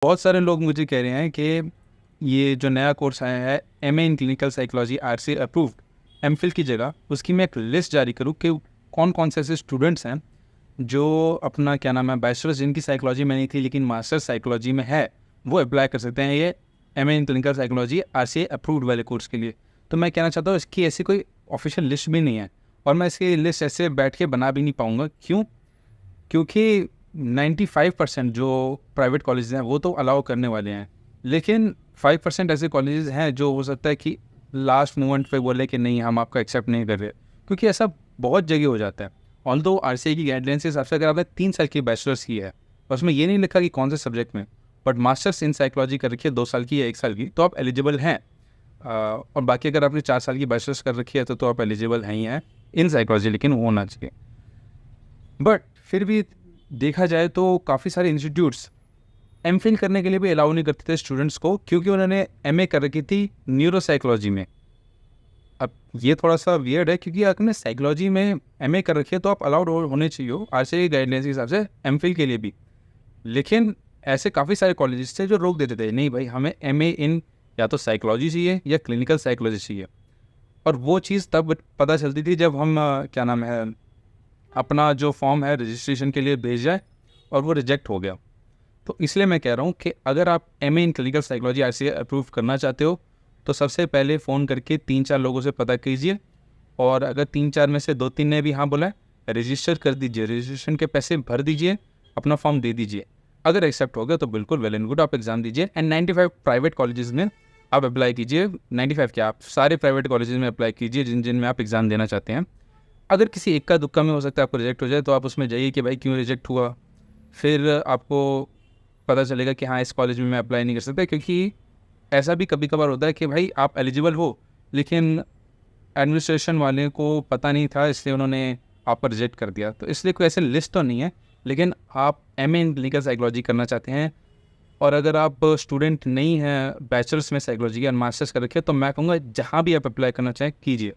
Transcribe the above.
बहुत सारे लोग मुझे कह रहे हैं कि ये जो नया कोर्स आया है MA in clinical psychology RC approved MPhil की जगह उसकी मैं एक लिस्ट जारी करूँ कि कौन कौन से ऐसे स्टूडेंट्स हैं जो अपना क्या नाम है बैचलर्स जिनकी साइकोलॉजी में नहीं थी लेकिन मास्टर्स साइकोलॉजी में है, वो अप्लाई कर सकते हैं ये MA in clinical psychology RC approved वाले कोर्स के लिए। तो मैं कहना चाहता हूँ इसकी ऐसी कोई ऑफिशियल लिस्ट भी नहीं है और मैं इसकी लिस्ट ऐसे बैठ के बना भी नहीं पाऊँगा। क्यों? क्योंकि 95% जो प्राइवेट कॉलेजेस हैं वो तो अलाउ करने वाले हैं, लेकिन 5% ऐसे कॉलेजेस हैं जो हो सकता है कि लास्ट मोमेंट पे बोले कि नहीं हम आपका एक्सेप्ट नहीं कर रहे, क्योंकि ऐसा बहुत जगह हो जाता है। ऑल्दो आरसीआई की गाइडलाइंस के हिसाब से अगर आपने 3 साल की बैचलर्स की है और उसमें ये नहीं लिखा कि कौन से सब्जेक्ट में, बट मास्टर्स इन साइकोलॉजी कर रखी है 2 साल की या 1 साल की, तो आप एलिजिबल हैं। और बाकी अगर आपने 4 साल की बैचलर्स कर रखी है तो आप एलिजिबल हैं ही हैं इन साइकोलॉजी, लेकिन वो होना चाहिए। बट फिर भी देखा जाए तो काफ़ी सारे इंस्टीट्यूट्स एमफिल करने के लिए भी अलाउ नहीं करते थे स्टूडेंट्स को, क्योंकि उन्होंने एमए कर रखी थी न्यूरोसाइकोलॉजी में। अब ये थोड़ा सा वियर्ड है क्योंकि आपने साइकोलॉजी में एमए कर रखी है तो आप अलाउड होने चाहिए हो आरसीआई गाइडलाइंस के हिसाब से एमफिल के लिए भी। लेकिन ऐसे काफ़ी सारे कॉलेजेस थे जो रोक देते थे, नहीं भाई हमें एमए इन या तो साइकोलॉजी चाहिए या क्लिनिकल साइकोलॉजी चाहिए। और वो चीज़ तब पता चलती थी जब हम क्या नाम है अपना जो फॉर्म है रजिस्ट्रेशन के लिए भेज जाए और वो रिजेक्ट हो गया। तो इसलिए मैं कह रहा हूँ कि अगर आप MA in clinical psychology RCI approve करना चाहते हो तो सबसे पहले फ़ोन करके 3-4 लोगों से पता कीजिए, और अगर 3-4 में से 2-3 ने भी हाँ बोला है, रजिस्टर कर दीजिए, रजिस्ट्रेशन के पैसे भर दीजिए, अपना फॉर्म दे दीजिए। अगर एक्सेप्ट हो गया तो बिल्कुल वेल एंड गुड, आप एग्ज़ाम दीजिए। एंड 95 प्राइवेट कॉलेजेस में आप अप्लाई कीजिए, 95 क्या आप सारे प्राइवेट कॉलेजेस में अप्लाई कीजिए जिन जिन में आप एग्ज़ाम देना चाहते हैं। अगर किसी एक का दुक्का में हो सकता है आपको रिजेक्ट हो जाए, तो आप उसमें जाइए कि भाई क्यों रिजेक्ट हुआ, फिर आपको पता चलेगा कि हाँ इस कॉलेज में मैं अप्लाई नहीं कर सकता। क्योंकि ऐसा भी कभी कभार होता है कि भाई आप एलिजिबल हो लेकिन एडमिनिस्ट्रेशन वाले को पता नहीं था, इसलिए उन्होंने आप पर रिजेक्ट कर दिया। तो इसलिए कोई ऐसे लिस्ट तो नहीं है, लेकिन आप एमए इन क्लिनिकल साइकोलॉजी करना चाहते हैं और अगर आप स्टूडेंट नहीं हैं बैचलर्स में साइकोलॉजी या मास्टर्स कर रखे, तो मैं कहूँगा जहाँ भी आप अप्लाई करना चाहें कीजिए।